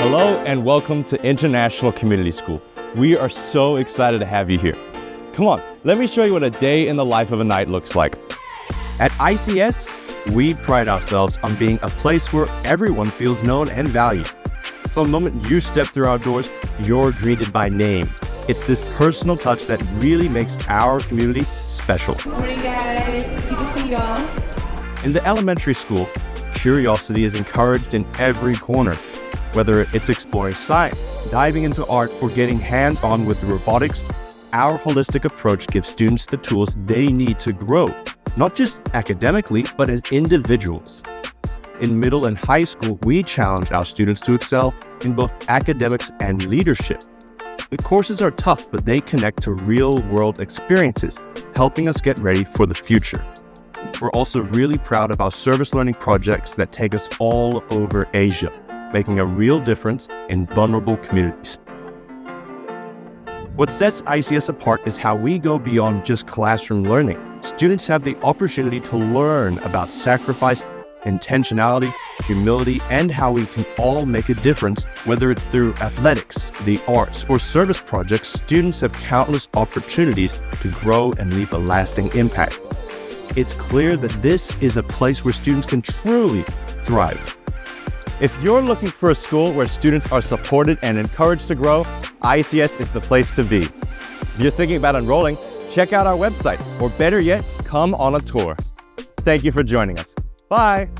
Hello and welcome to International Community School. We are so excited to have you here. Come on, let me show you what a day in the life of a knight looks like. At ICS, we pride ourselves on being a place where everyone feels known and valued. From the moment you step through our doors, you're greeted by name. It's this personal touch that really makes our community special. Good morning, guys. Good to see y'all. In the elementary school, curiosity is encouraged in every corner. Whether it's exploring science, diving into art, or getting hands-on with robotics, our holistic approach gives students the tools they need to grow, not just academically, but as individuals. In middle and high school, we challenge our students to excel in both academics and leadership. The courses are tough, but they connect to real-world experiences, helping us get ready for the future. We're also really proud of our service learning projects that take us all over Asia, making a real difference in vulnerable communities. What sets ICS apart is how we go beyond just classroom learning. Students have the opportunity to learn about sacrifice, intentionality, humility, and how we can all make a difference. Whether it's through athletics, the arts, or service projects, students have countless opportunities to grow and leave a lasting impact. It's clear that this is a place where students can truly thrive. If you're looking for a school where students are supported and encouraged to grow, ICS is the place to be. If you're thinking about enrolling, check out our website, or better yet, come on a tour. Thank you for joining us. Bye.